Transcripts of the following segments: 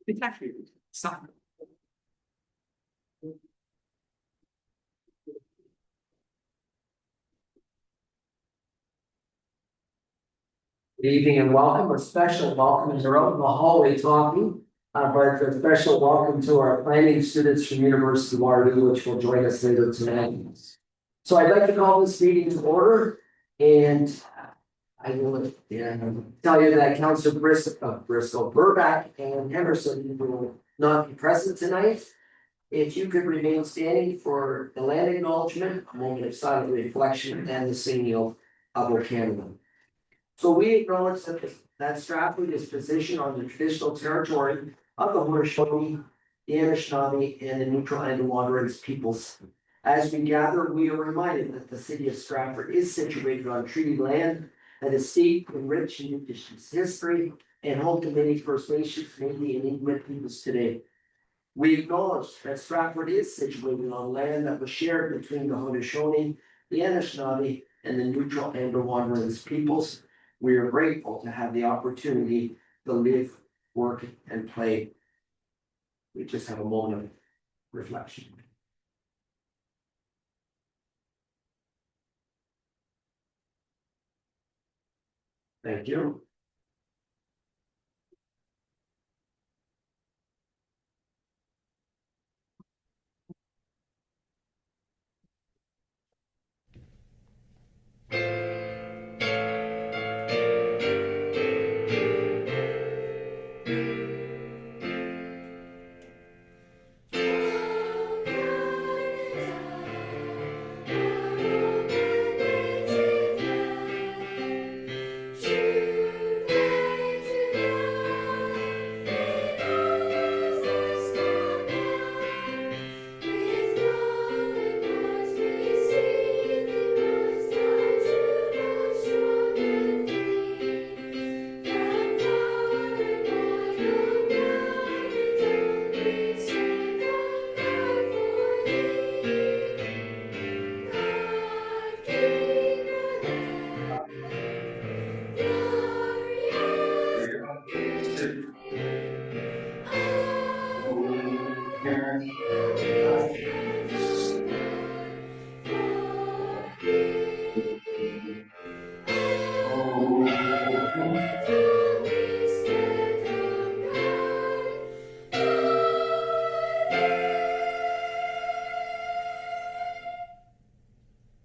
It's actually something. Good evening and welcome. A special welcome as they're out in the hallway talking. But a special welcome to our planning students from University of Waterloo, which will join us later tonight. So I'd like to call this meeting to order, and I will tell you that Councillor Bristol, Burback, and Henderson will not be present tonight. If you could remain standing for the land acknowledgement, a moment of silent reflection, and the singing of O Canada. So we acknowledge that Stratford is positioned on the traditional territory of the Haudenosaunee, the Anishinaabe, and the Neutral and Waterways peoples. As we gather, we are reminded that the city of Stratford is situated on treaty land that is steeped in rich Indigenous history and home to many First Nations, Métis, and Inuit peoples today. We acknowledge that Stratford is situated on land that was shared between the Haudenosaunee, the Anishinaabe, and the Neutral and Waterways peoples. We are grateful to have the opportunity to live, work, and play. We just have a moment of reflection. Thank you.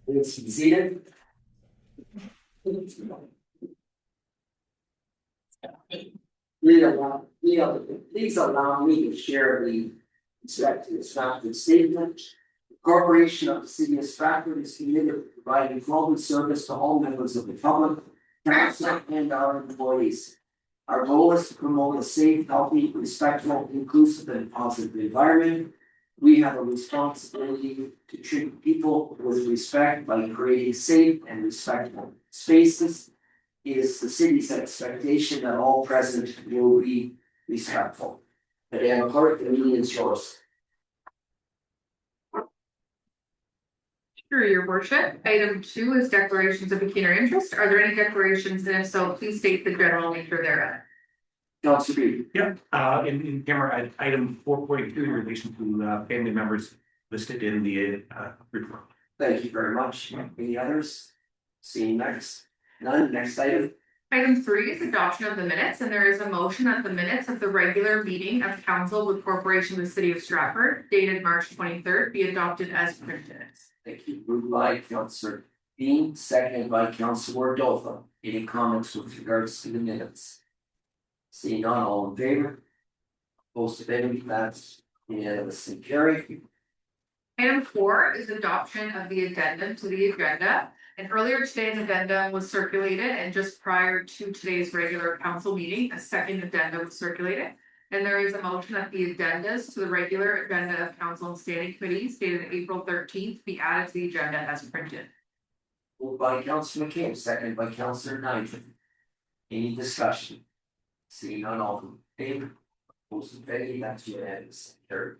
It's seated. Please allow me to share the Stratford statement. The Corporation of the City of Stratford is committed to providing quality service to all members of the public, council, and our employees. Our goal is to promote a safe, healthy, respectful, inclusive, and positive environment. We have a responsibility to treat people with respect by creating safe and respectful spaces. It is the city's expectation that all present will be respectful. Madam Clerk, the meeting is yours. Sure, Your Worship. Item 2 is declarations of pecuniary interest. Are there any declarations? And if so, please state the general nature thereof. Councillor Reid. Yep, in camera, item 4.2 in relation to family members listed in the report. Thank you very much. Any others? Seeing none. Next item. Item 3 is adoption of the minutes, and there is a motion that the minutes of the regular meeting of council with Corporation of the City of Stratford, dated March 23rd, be adopted as printed. Thank you. Moved by Councillor Dean, seconded by Councillor Dolphin. Any comments with regards to the minutes? Seeing none, all in favor? Opposed to any, that's unanimously carried. Item 4 is adoption of the addendum to the agenda. And earlier today's addendum was circulated, and just prior to today's regular council meeting, a second addendum was circulated. And there is a motion that the addendas to the regular agenda of council and standing committees dated April 13th be added to the agenda as printed. Moved by Councillor McCabe, seconded by Councillor Nigel. Any discussion? Seeing none, all in favor? Opposed to any, that's unanimous. Carried.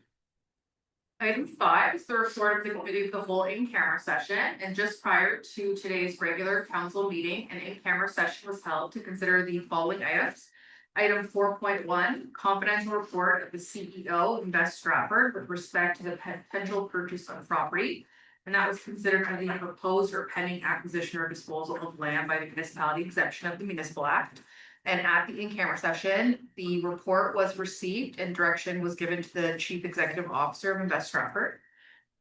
Item 5 is the report of the committee of the whole in-camera session, and just prior to today's regular council meeting, an in-camera session was held to consider the following items. Item 4.1, confidential report of the CEO of Invest Stratford with respect to the potential purchase of property. And that was considered under the proposed or pending acquisition or disposal of land by the municipality exemption of the Municipal Act. And at the in-camera session, the report was received and direction was given to the Chief Executive Officer of Invest Stratford.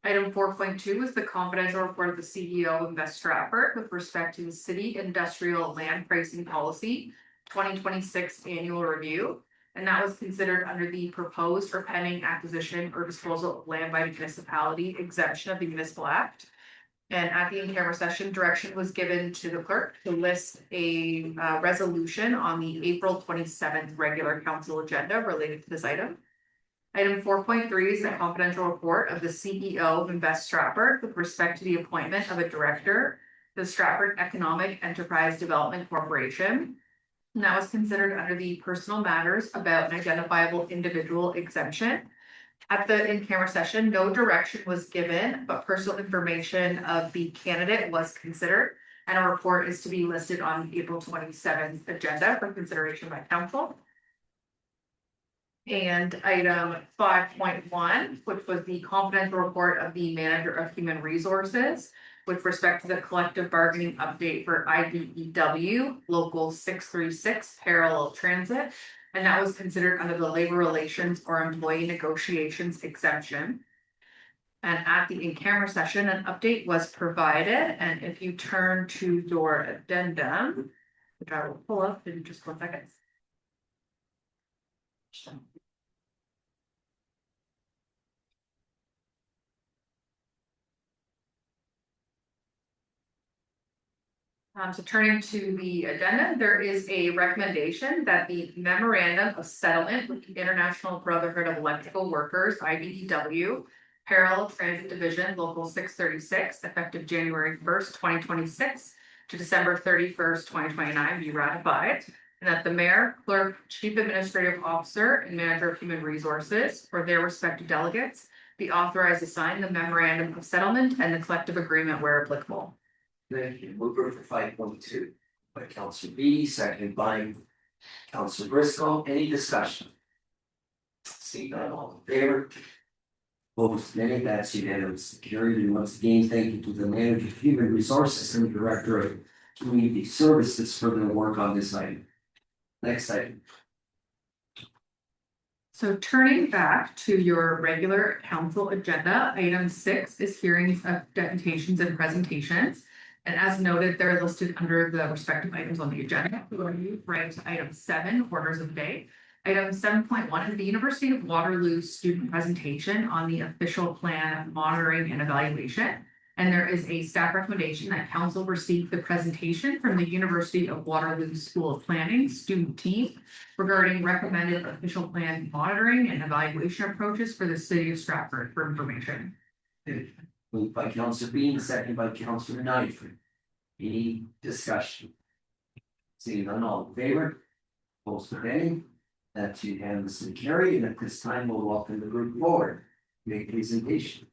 Item 4.2 is the confidential report of the CEO of Invest Stratford with respect to the city industrial land pricing policy 2026 annual review. And that was considered under the proposed or pending acquisition or disposal of land by municipality exemption of the Municipal Act. And at the in-camera session, direction was given to the clerk to list a resolution on the April 27th regular council agenda related to this item. Item 4.3 is the confidential report of the CEO of Invest Stratford with respect to the appointment of a director, the Stratford Economic Enterprise Development Corporation. And that was considered under the personal matters about an identifiable individual exemption. At the in-camera session, no direction was given, but personal information of the candidate was considered, and a report is to be listed on the April 27th agenda for consideration by council. And item 5.1, which was the confidential report of the manager of human resources with respect to the collective bargaining update for IBEW Local 636 Parallel Transit. And that was considered under the labor relations or employee negotiations exemption. And at the in-camera session, an update was provided. And if you turn to your addendum, which I will pull up in just 1 second. So turning to the addendum, there is a recommendation that the memorandum of settlement with the International Brotherhood of Electrical Workers, IBEW, Parallel Transit Division, Local 636, effective January 1st, 2026 to December 31st, 2029, be ratified. And that the mayor, clerk, chief administrative officer, and manager of human resources, or their respective delegates, be authorized to sign the memorandum of settlement and the collective agreement where applicable. Thank you. Mover for 5.2 by Councilor B, seconded by Councilor Briscoe. Any discussion? Seeing none, all in favor? Opposed, nay, that's unanimous. Carried. And once again, thank you to the manager of human resources and the director of community services for their work on this item. Next item. So turning back to your regular council agenda, item 6 is hearings of deputations and presentations. And as noted, they're listed under the respective items on the agenda. We're going to move right to item 7, orders of the day. Item 7.1 is the University of Waterloo student presentation on the official plan monitoring and evaluation. And there is a staff recommendation that council receive the presentation from the University of Waterloo School of Planning student team regarding recommended official plan monitoring and evaluation approaches for the city of Stratford for information. Moved by Councilor Bean, seconded by Councilor Knight. Any discussion? Seeing none, all in favor? Opposed, nay? That's unanimously carried. And at this time, we'll welcome the group forward. Make presentation.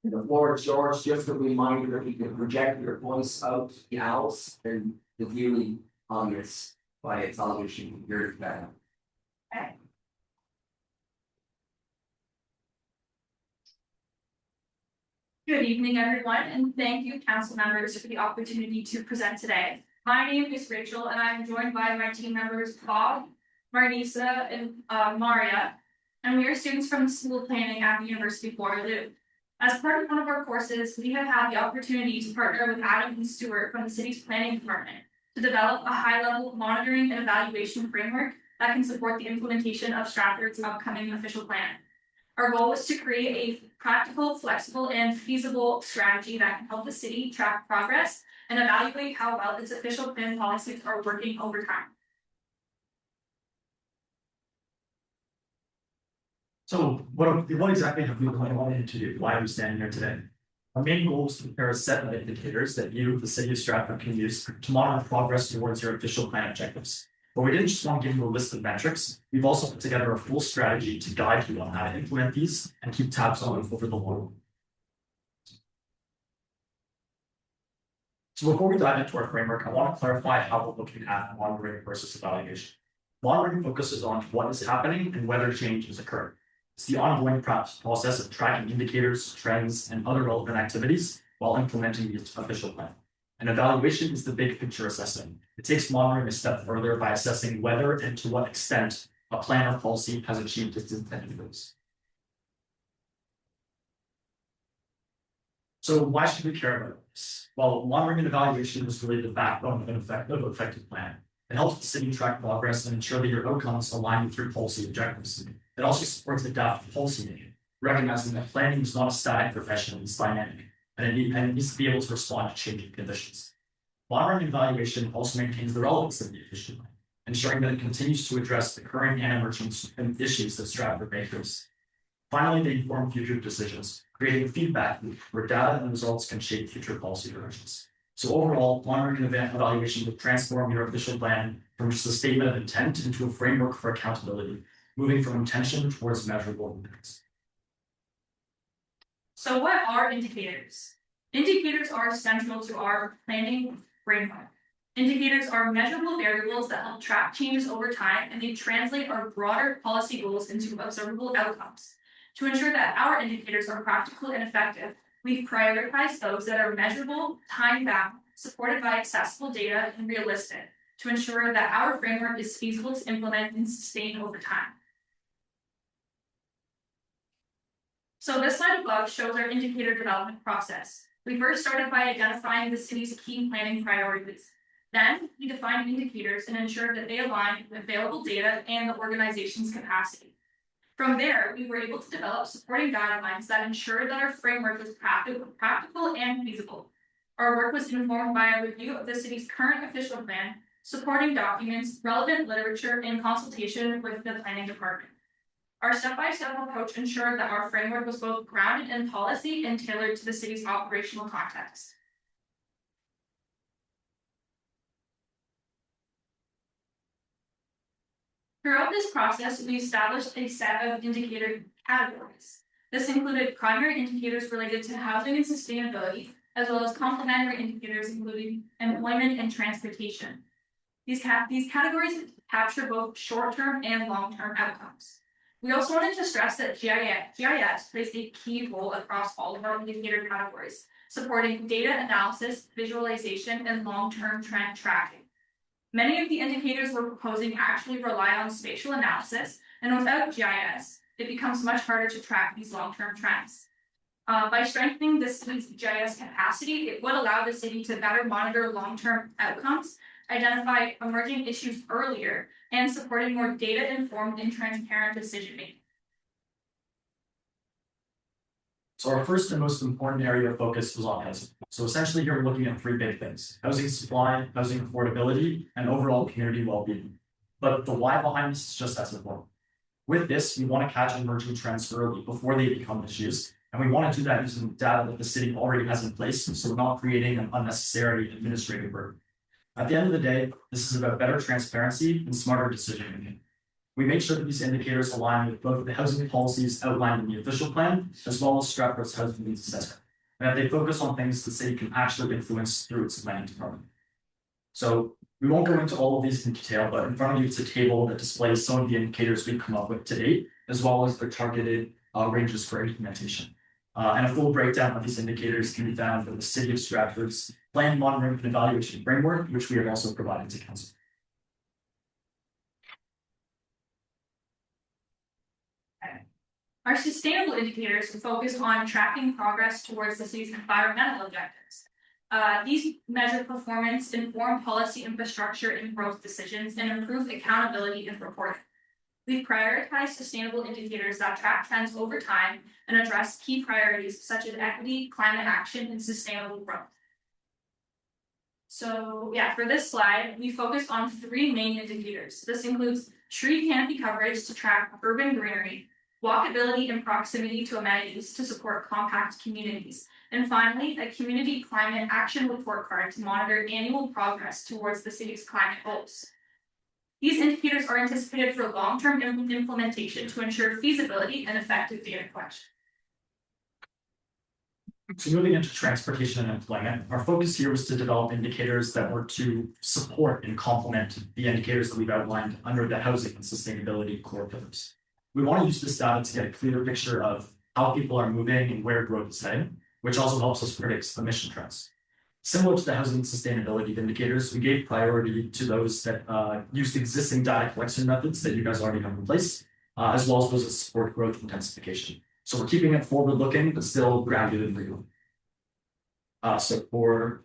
The floor is yours. Just a reminder, if you can project your voice out the house and the viewing on this via television, you're back. Okay. Good evening, everyone, and thank you, council members, for the opportunity to present today. My name is Rachel, and I'm joined by my team members, Bob, Marnisa, and Maria, and we are students from the School of Planning at the University of Waterloo. As part of one of our courses, we have had the opportunity to partner with Adam and Stewart from the city's planning department to develop a high-level monitoring and evaluation framework that can support the implementation of Stratford's upcoming official plan. Our goal is to create a practical, flexible, and feasible strategy that can help the city track progress and evaluate how well its official plan policies are working over time. So what exactly have we gone to do? Why are we standing here today? Our main goal is to prepare a set of indicators that you, the city of Stratford, can use to monitor progress towards your official plan objectives. But we didn't just want to give you a list of metrics. We've also put together a full strategy to guide you on how to implement these and keep tabs on them over the long run. So before we dive into our framework, I want to clarify how we're looking at monitoring versus evaluation. Monitoring focuses on what is happening and whether change is occurring. It's the ongoing process of tracking indicators, trends, and other relevant activities while implementing the official plan. And evaluation is the big picture assessment. It takes monitoring a step further by assessing whether and to what extent a plan or policy has achieved its intended goals. So why should we care about this? Well, monitoring and evaluation is really the backbone of an effective plan. It helps the city track progress and ensure that your outcomes align with your policy objectives. It also supports adaptive policymaking, recognizing that planning is not a static profession, it's dynamic, and it needs to be able to respond to changing conditions. Monitoring and evaluation also maintains the relevance of the official plan, ensuring that it continues to address the current and emerging issues that Stratford may face. Finally, they inform future decisions, creating a feedback loop where data and results can shape future policy directions. So overall, monitoring and evaluation will transform your official plan from just a statement of intent into a framework for accountability, moving from intention towards measurable impacts. So what are indicators? Indicators are central to our planning framework. Indicators are measurable variables that help track changes over time, and they translate our broader policy goals into observable outcomes. To ensure that our indicators are practical and effective, we've prioritized those that are measurable, time-bound, supported by accessible data, and realistic, to ensure that our framework is feasible to implement and sustain over time. So this slide above shows our indicator development process. We first started by identifying the city's key planning priorities. Then we defined indicators and ensured that they align with available data and the organization's capacity. From there, we were able to develop supporting guidelines that ensured that our framework was practical and feasible. Our work was informed by a review of the city's current official plan, supporting documents, relevant literature, and consultation with the planning department. Our step-by-step approach ensured that our framework was both grounded in policy and tailored to the city's operational context. Throughout this process, we established a set of indicator categories. This included primary indicators related to housing and sustainability, as well as complementary indicators including employment and transportation. These categories capture both short-term and long-term outcomes. We also wanted to stress that GIS plays a key role across all of our indicator categories, supporting data analysis, visualization, and long-term trend tracking. Many of the indicators we're proposing actually rely on spatial analysis, and without GIS, it becomes much harder to track these long-term trends. By strengthening the city's GIS capacity, it would allow the city to better monitor long-term outcomes, identify emerging issues earlier, and supporting more data-informed and transparent decision-making. So our first and most important area of focus was on housing. So essentially here we're looking at three big things: housing supply, housing affordability, and overall community well-being. But the why behind this is just as important. With this, we want to catch emerging trends early before they become issues. And we want to do that using data that the city already has in place, so we're not creating an unnecessary administrative burden. At the end of the day, this is about better transparency and smarter decision making. We make sure that these indicators align with both the housing policies outlined in the official plan, as well as Stratford's housing needs assessment, and that they focus on things the city can actually influence through its planning department. So we won't go into all of these in detail, but in front of you it's a table that displays some of the indicators we've come up with to date, as well as their targeted ranges for implementation. And a full breakdown of these indicators can be found in the City of Stratford's Plan, Monitoring, and Evaluation Framework, which we have also provided to Council. Our sustainable indicators focus on tracking progress towards the city's environmental objectives. These measure performance, inform policy infrastructure and growth decisions, and improve accountability and reporting. We prioritize sustainable indicators that track trends over time and address key priorities such as equity, climate action, and sustainable growth. So for this slide, we focus on three main indicators. This includes tree canopy coverage to track urban greenery, walkability and proximity to amenities to support compact communities. And finally, a community climate action report card to monitor annual progress towards the city's climate goals. These indicators are anticipated for long-term implementation to ensure feasibility and effective data collection. So moving into transportation and employment, our focus here was to develop indicators that were to support and complement the indicators that we've outlined under the housing and sustainability core pillars. We want to use this data to get a clearer picture of how people are moving and where growth is heading, which also helps us predict emission trends. Similar to the housing and sustainability indicators, we gave priority to those that used existing data collection methods that you guys already have in place, as well as those that support growth intensification. So we're keeping it forward looking, but still grounded in real. So for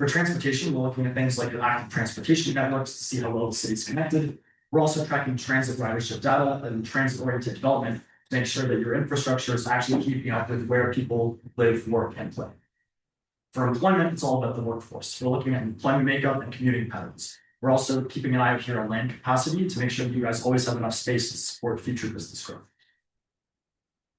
transportation, we're looking at things like active transportation networks to see how well the city's connected. We're also tracking transit ridership data and transit-oriented development to make sure that your infrastructure is actually keeping up with where people live, work, and play. For employment, it's all about the workforce. We're looking at employment makeup and commuting patterns. We're also keeping an eye out here on land capacity to make sure that you guys always have enough space to support future business growth.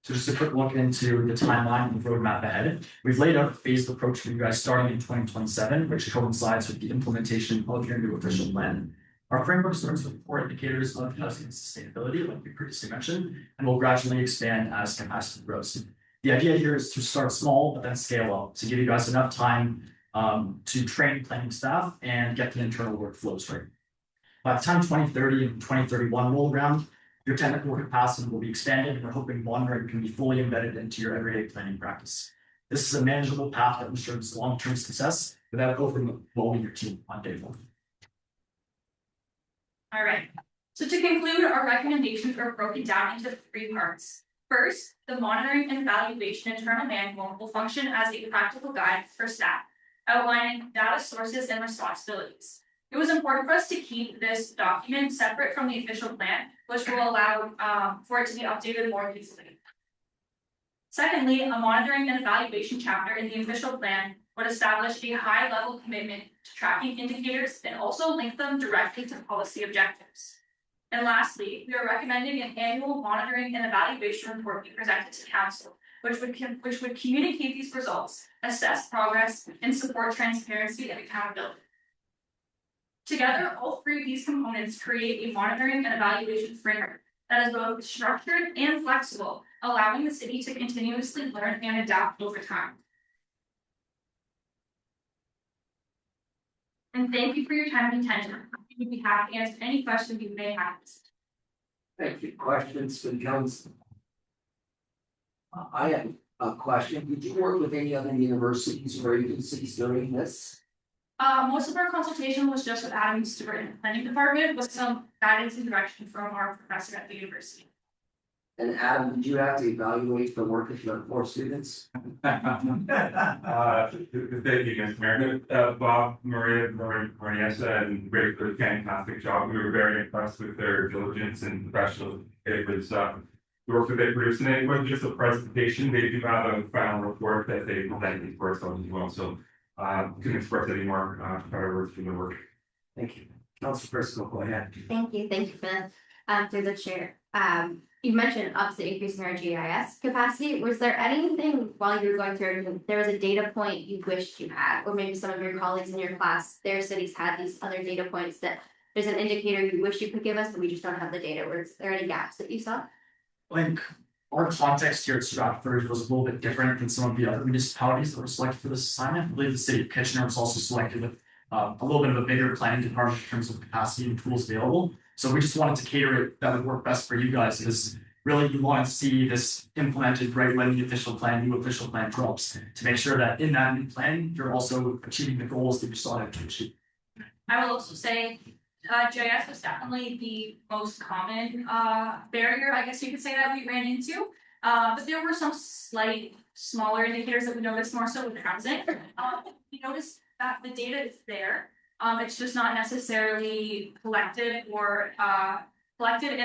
So just a quick look into the timeline and roadmap ahead. We've laid out a phased approach for you guys starting in 2027, which coincides with the implementation of your new official plan. Our framework starts with 4 indicators of housing and sustainability, like we previously mentioned, and will gradually expand as capacity grows. The idea here is to start small, but then scale up to give you guys enough time to train planning staff and get the internal workflows right. By the time 2030 and 2031 roll around, your technical capacity will be expanded, and we're hoping monitoring can be fully embedded into your everyday planning practice. This is a manageable path that ensures long-term success without overwhelming your team on day 1. All right. So to conclude, our recommendations are broken down into 3 parts. First, the monitoring and evaluation internal manual will function as a practical guide for staff, outlining data sources and responsibilities. It was important for us to keep this document separate from the official plan, which will allow for it to be updated more easily. Secondly, a monitoring and evaluation chapter in the official plan would establish a high-level commitment to tracking indicators and also link them directly to policy objectives. And lastly, we are recommending an annual monitoring and evaluation report be presented to council, which would communicate these results, assess progress, and support transparency and accountability. Together, all 3 of these components create a monitoring and evaluation framework that is both structured and flexible, allowing the city to continuously learn and adapt over time. And thank you for your time and attention. We would be happy to answer any questions you may have. Thank you. Questions from council? I have a question. Did you work with any other universities or agencies during this? Most of our consultation was just with Adam Stewart in the planning department, with some guidance and direction from our professor at the university. And Adam, did you have to evaluate the work of your 4 students? Thank you, Ms. Mayor. Bob, Maria, Mariessa, and Rick did a fantastic job. We were very impressed with their diligence and professionalism. It was the work that they produced, and it wasn't just a presentation. They do have a final report that they presented for us as well. So couldn't express any more better words for the work. Thank you. Council Bristol, go ahead. Thank you for that, through the chair. You mentioned obviously increasing our GIS capacity. Was there anything while you were going through, there was a data point you wished you had, or maybe some of your colleagues in your class, their cities had these other data points that there's an indicator you wish you could give us, but we just don't have the data. Was there any gaps that you saw? Like our context here at Stratford was a little bit different than some of the other municipalities that were selected for this assignment. I believe the city of Kitchener was also selected with a little bit of a bigger planning department in terms of capacity and tools available. So we just wanted to cater it that would work best for you guys, because really you want to see this implemented right when the new official plan drops, to make sure that in that new plan, you're also achieving the goals that you sought out to achieve. I will also say GIS was definitely the most common barrier, I guess you could say, that we ran into. But there were some slight smaller indicators that we noticed more so with housing. We noticed that the data is there. It's just not necessarily collected in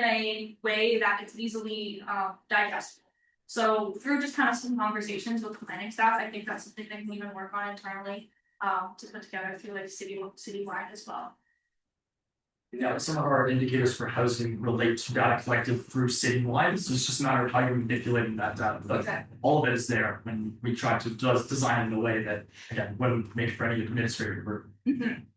a way that it's easily digestible. So through just kind of some conversations with planning staff, I think that's something that we can even work on internally to put together through like citywide as well. Yeah, some of our indicators for housing relate to data collected through citywide, so it's just a matter of how you're manipulating that data, but Okay. all of it is there, and we try to just design it in a way that, again, wouldn't make for any administrative burden.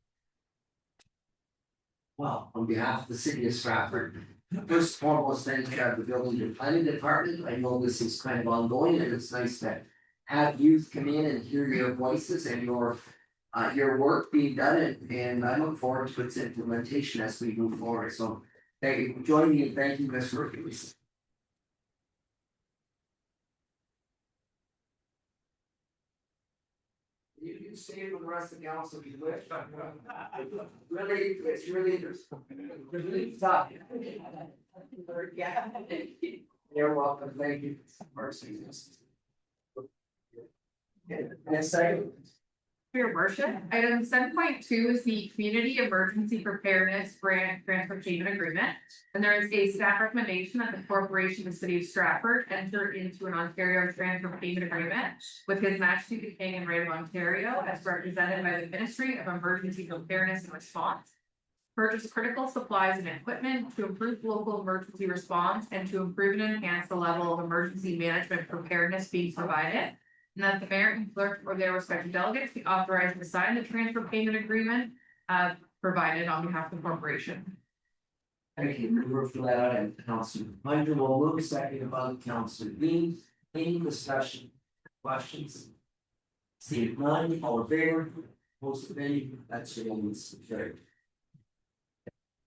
Well, on behalf of the city of Stratford, first and foremost, thank you to the building and planning department. I know this is kind of ongoing and it's nice to have youth come in and hear your voices and your work being done and I look forward to its implementation as we move forward. So thank you for joining me and thank you, Ms. Hercules. You can stay with the rest of the council if you wish. Really, it's really tough. Yeah. You're welcome, thank you. Mercy. Next second. Your worship, item 7.2 is the Community Emergency Preparedness Grant Transportation Agreement. And there is a staff recommendation that the corporation, the city of Stratford, enter into an Ontario transfer payment agreement with His Majesty the King and Reign of Ontario as represented by the Ministry of Emergency Preparedness and Response. Purchase critical supplies and equipment to improve local emergency response and to improve and enhance the level of emergency management preparedness being provided. And that the mayor and clerk or their respective delegates be authorized to sign the transfer payment agreement provided on behalf of the corporation. Thank you, Member for that, and Councilor Mindra will move second about Councilor Bean. Any discussion, questions? Seeing none, all in favor, most of any, that's unanimous, carried.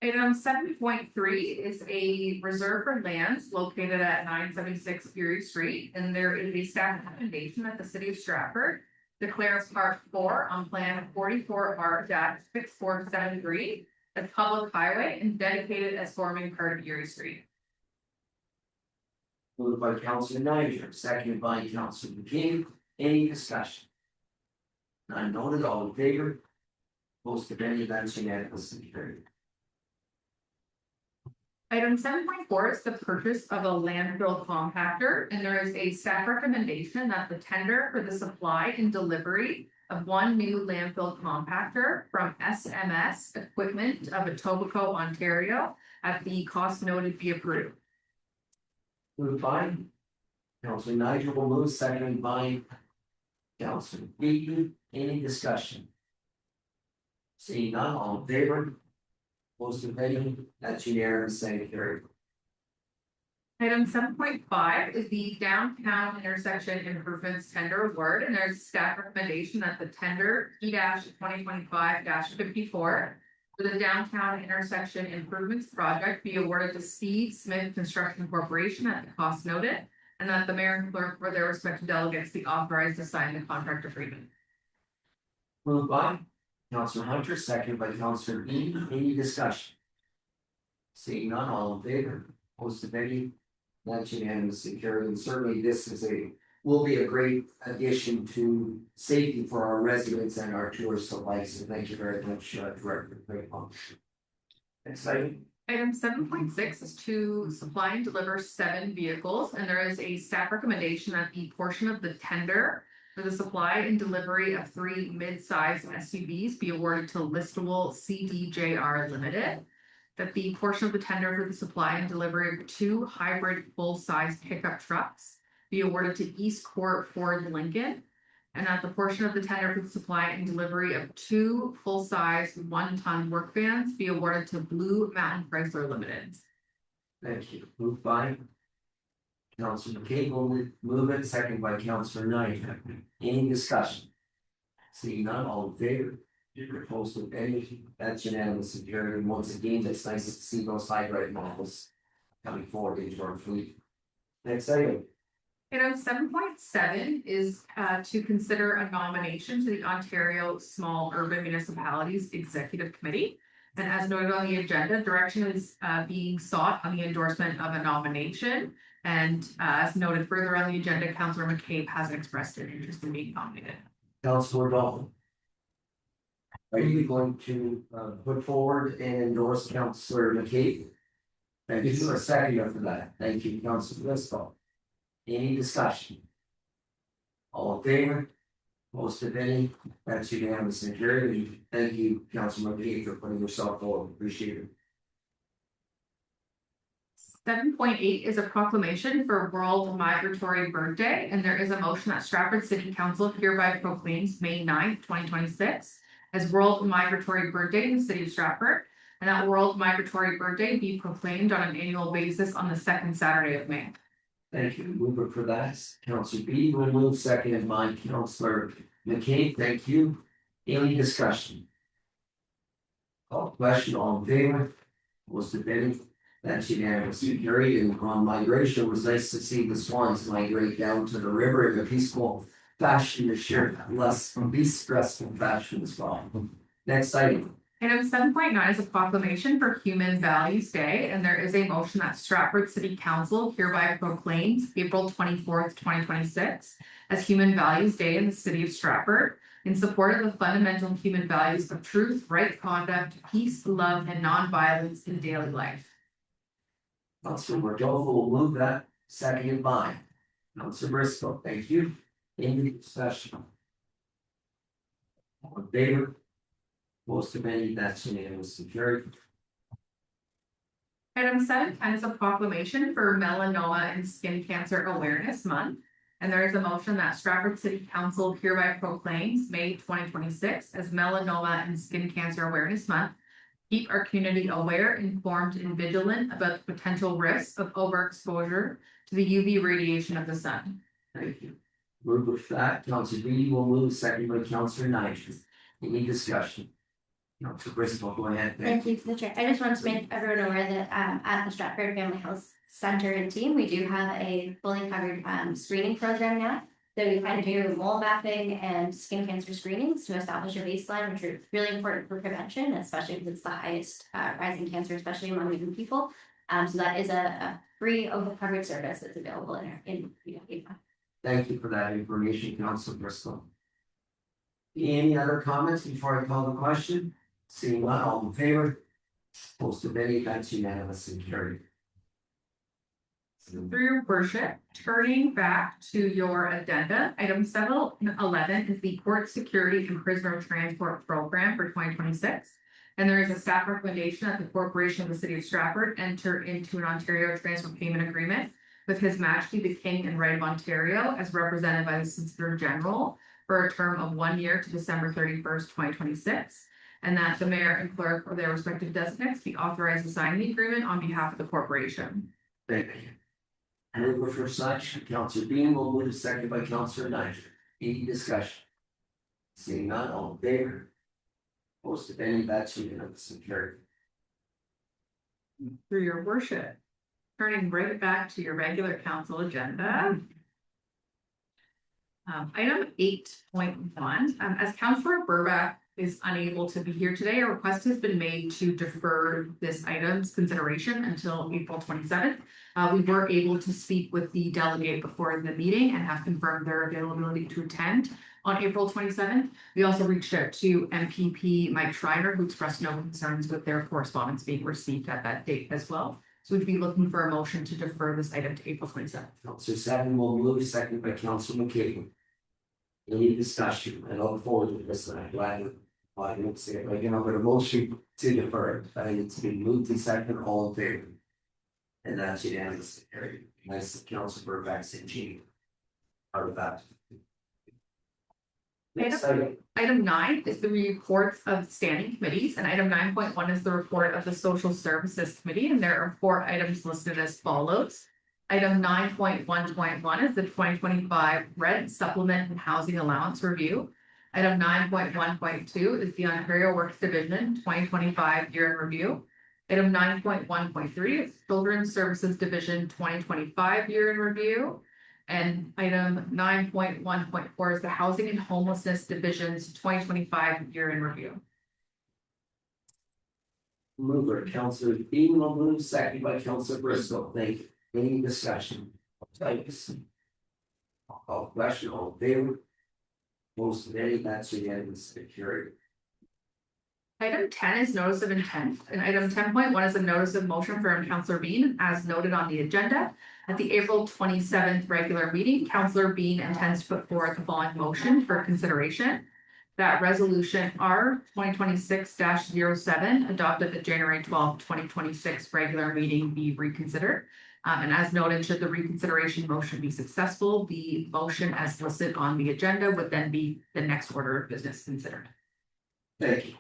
Item 7.3 is a reserve for lands located at 976 Erie Street, and there is a staff recommendation that the city of Stratford declares part 4 on plan 44R-6473 as public highway and dedicated as forming part of Erie Street. Moved by Councilor Niger, seconded by Councilor McCabe. Any discussion? None noted, all in favor? Most of any, that's unanimous, carried. Item 7.4 is the purchase of a landfill compactor, and there is a staff recommendation that the tender for the supply and delivery of one new landfill compactor from SMS Equipment of Etobicoke, Ontario, at the cost noted be approved. Moved by Councilor Niger will move, seconded by Councilor Beaton. Any discussion? Seeing none, all in favor? Most of any, that's unanimous, and carried. Item 7.5 is the downtown intersection improvements tender award, and there's staff recommendation that the tender E-2025-54 for the downtown intersection improvements project be awarded to Steve Smith Construction Corporation at the cost noted, and that the mayor and clerk or their respective delegates be authorized to sign the contract agreement. Moved by Councilor Hunter, seconded by Councilor Bean. Any discussion? Seeing none, all in favor, most of any, that's unanimous, and carried. And certainly this is will be a great addition to safety for our residents and our tourists alike. So thank you very much, Director. Next item. Item 7.6 is to supply and deliver 7 vehicles, and there is a staff recommendation that the portion of the tender for the supply and delivery of 3 mid-size SUVs be awarded to Listable CDJR Limited. That the portion of the tender for the supply and delivery of 2 hybrid full-size pickup trucks be awarded to East Court Ford Lincoln. And that the portion of the tender for the supply and delivery of 2 full-size 1-ton work vans be awarded to Blue Mountain Chrysler Limited. Thank you. Moved by Councilor McCabe will move it, seconded by Councilor Knight. Any discussion? Seeing none, all in favor? Opposed to any, that's unanimous, and carried. And once again, it's nice to see those hybrid models coming forward into our fleet. Next item. Item 7.7 is to consider a nomination to the Ontario Small Urban Municipalities Executive Committee. And as noted on the agenda, direction is being sought on the endorsement of a nomination. And as noted further on the agenda, Councillor McCabe has expressed an interest in being nominated. Councilor Dalton. Are you going to put forward and endorse Councilor McCabe? Thank you for a second for that. Thank you, Councilor Westphal. Any discussion? All in favor? Most of any, that's unanimous and carried. Thank you, Councilor McCabe, for putting yourself forward. Appreciate it. 7.8 is a proclamation for World Migratory Bird Day, and there is a motion that Stratford City Council hereby proclaims May 9th, 2026 as World Migratory Bird Day in the city of Stratford, and that World Migratory Bird Day be proclaimed on an annual basis on the second Saturday of May. Thank you. Mover for that, Councilor B will move, seconded by Councilor McCabe. Thank you. Any discussion? Call question, all in favor? Was debated. That's unanimously carried. And on migration, it was nice to see the swans migrate down to the river in a peaceful fashion this year, less least stressful fashion as well. Next item. Item 7.9 is a proclamation for Human Values Day, and there is a motion that Stratford City Council hereby proclaims April 24th, 2026 as Human Values Day in the city of Stratford in support of the fundamental human values of truth, right conduct, peace, love, and nonviolence in daily life. Councilor Rodolfo will move that, seconded by Councilor Bristol. Thank you. Any discussion? All in favor? Most of any, that's unanimously carried. Item 7.10 is a proclamation for Melanoma and Skin Cancer Awareness Month. And there is a motion that Stratford City Council hereby proclaims May 2026 as Melanoma and Skin Cancer Awareness Month. Keep our community aware, informed, and vigilant about the potential risks of overexposure to the UV radiation of the sun. Thank you. Move with that, Councilor Beatty will move, seconded by Councilor Nigel. Any discussion? Councilor Bristol, go ahead. Thank you to the chair. I just wanted to make everyone aware that at the Stratford Family Health Center and team, we do have a fully covered screening program now. So we kind of do mole mapping and skin cancer screenings to establish a baseline, which are really important for prevention, especially if it's the highest rising cancer, especially among young people. So that is a free over-covered service that's available in Thank you for that information, Councilor Bristol. Any other comments before I call the question? Seeing none, all in favor? Opposed to any, that's unanimously carried. Through your worship, turning back to your addenda, item 7.11 is the Court Security and Prisoner Transport Program for 2026. And there is a staff recommendation that the Corporation of the City of Stratford enter into an Ontario Transport Payment Agreement with His Majesty the King and Right of Ontario as represented by the Solicitor General for a term of 1 year to December 31st, 2026. And that the mayor and clerk or their respective designates be authorized to sign the agreement on behalf of the corporation. Thank you. Move for such, Councilor Bean will move, seconded by Councilor Nigel. Any discussion? Seeing none, all in favor? Opposed to any, that's unanimously carried. Through your worship, turning right back to your regular council agenda. Item 8.1, as Councilor Burbach is unable to be here today, a request has been made to defer this item's consideration until April 27th. We were able to speak with the delegate before the meeting and have confirmed their availability to attend on April 27th. We also reached out to MPP Mike Schreiner, who expressed no concerns with their correspondence being received at that date as well. So we'd be looking for a motion to defer this item to April 27th. Councilor Seven will move, seconded by Councilor McCabe. Any discussion? I look forward to this, and I'm glad I didn't say it, but you know, but a motion to defer, I think it's been moved and seconded, all in favor. And that's unanimous, carried. Nice that Councilor Burbach's in G. Part of that. Next item. Item 9 is the reports of standing committees, and item 9.1 is the report of the Social Services Committee, and there are 4 items listed as follows. Item 9.1.1 is the 2025 Rent Supplement and Housing Allowance Review. Item 9.1.2 is the Ontario Works Division 2025 Year in Review. Item 9.1.3 is Children's Services Division 2025 Year in Review. And item 9.1.4 is the Housing and Homelessness Division's 2025 Year in Review. Mover, Councilor Bean will move, seconded by Councilor Bristol. Thank you. Any discussion? Thanks. All question, all in favor? Most of any, that's unanimous, carried. Item 10 is notice of intent, and item 10.1 is a notice of motion from Councilor Bean, as noted on the agenda. At the April 27th regular meeting, Councilor Bean intends to put forward the following motion for consideration. that resolution R 2026-07 adopted the January 2026 regular meeting be reconsidered. And as noted, should the reconsideration motion be successful, the motion as listed on the agenda would then be the next order of business considered. Thank you.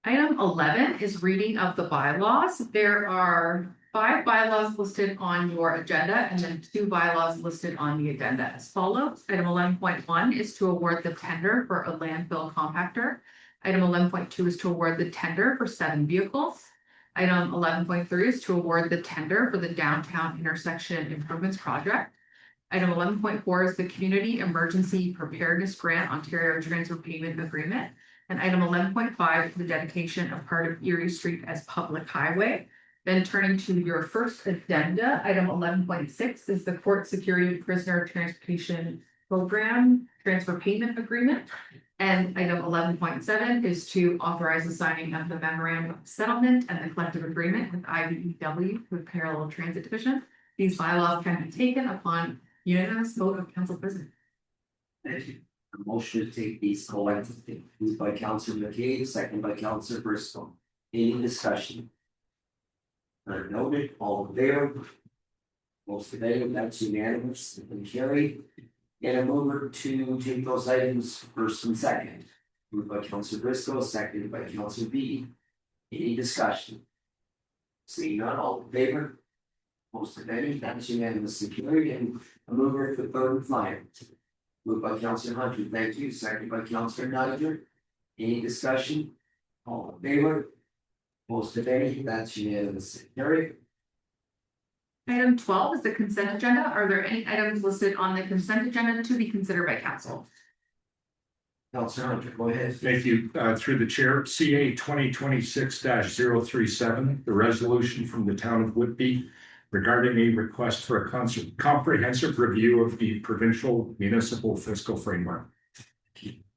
Item 11 is reading of the bylaws. There are 5 bylaws listed on your agenda and then 2 bylaws listed on the agenda as follows. Item 11.1 is to award the tender for a landfill compactor. Item 11.2 is to award the tender for 7 vehicles. Item 11.3 is to award the tender for the downtown intersection improvements project. Item 11.4 is the Community Emergency Preparedness Grant Ontario Transfer Payment Agreement. And item 11.5 is the dedication of part of Erie Street as public highway. Then turning to your first addenda, item 11.6 is the Court Security Prisoner Transportation Program Transfer Payment Agreement. And item 11.7 is to authorize the signing of the memorandum of settlement and the collective agreement with IBEW with Parallel Transit Division. These bylaws can be taken upon unanimous vote of council president. Thank you. A motion to take these collectively, moved by Councilor McCabe, second by Councilor Bristol. Any discussion? None noted, all in favor? Most of it, that's unanimous and carried. And a mover to take those items first and second. Moved by Councilor Briscoe, seconded by Councilor B. Any discussion? Seeing none, all in favor? Most of it, that's unanimous and carried. And a mover for third and final. Moved by Councilor Hunter, thank you, seconded by Councilor Niger. Any discussion? All in favor? Most of it, that's unanimous and carried. Item 12 is the consent agenda. Are there any items listed on the consent agenda to be considered by council? Councilor Hunter, go ahead. Thank you, through the chair, CA 2026-037, the resolution from the town of Whitby regarding a request for a comprehensive review of the provincial municipal fiscal framework.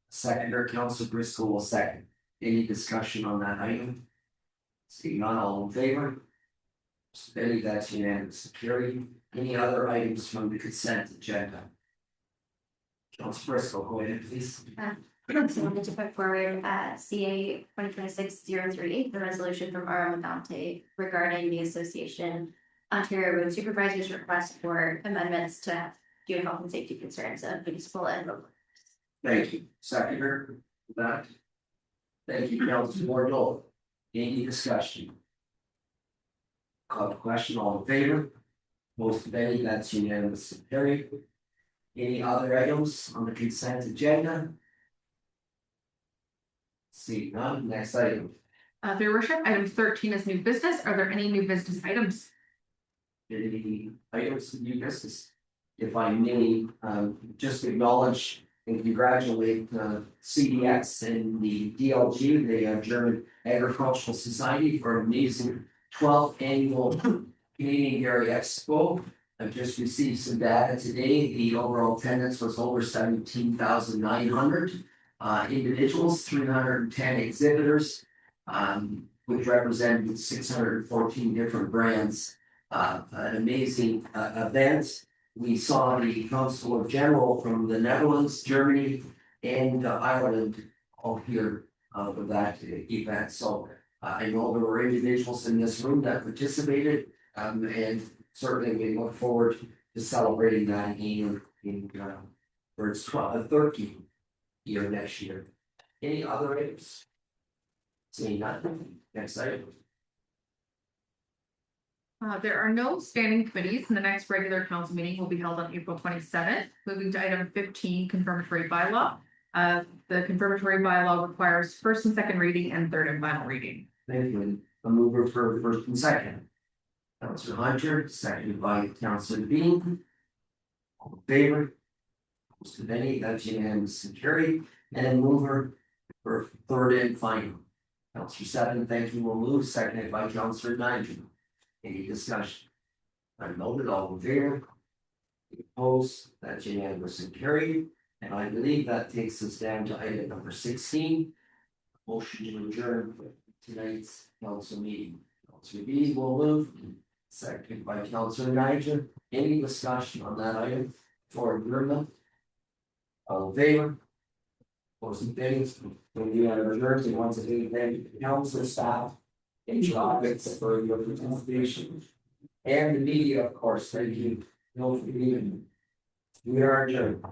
Seconder, Councilor Briscoe will second. Any discussion on that item? Seeing none, all in favor? Any, that's unanimous and carried. Any other items from the consent agenda? Councilor Briscoe, go ahead, please. So wanted to put forward CA 2026-03, the resolution from R. Dante regarding the association Ontario Road Supervisors request for amendments to due to health and safety concerns of municipal and road. Thank you. Seconder, for that. Thank you, Councilor Bordeaux. Any discussion? Call the question, all in favor? Most of any, that's unanimous and carried. Any other items on the consent agenda? See none, next item. Your worship, item 13 is new business. Are there any new business items? Any items of new business? If I may, just acknowledge and congratulate CDX and the DLG, the German Agricultural Society, for an amazing 12th annual Canadian Dairy Expo. I've just received some data today. The overall attendance was over 17,900 individuals, 310 exhibitors, which represented 614 different brands. An amazing event. We saw the Consul General from the Netherlands, Germany, and Ireland all here for that event. So I know there were individuals in this room that participated, and certainly we look forward to celebrating that again in for its 13th year next year. Any other items? Seeing nothing, next item. There are no standing committees, and the next regular council meeting will be held on April 27th. Moving to item 15, confirmatory bylaw. The confirmatory bylaw requires first and second reading and third and final reading. Thank you. A mover for first and second. Councilor Hunter, seconded by Councilor Bean. All in favor? Most of any, that's unanimous and carried. And a mover for third and final. Councilor Seven, thank you, will move, seconded by Councilor Nigel. Any discussion? I noted, all in favor? Opposed, that's unanimous and carried. And I believe that takes us down to item number 16. Motion to adjourn tonight's council meeting. Councilor B will move, seconded by Councilor Nigel. Any discussion on that item for adjournment? All in favor? for some things, when you are adjourned, and once again, thank you, council staff, HR, for your participation. And the media, of course, thank you, no, for being. We are adjourned.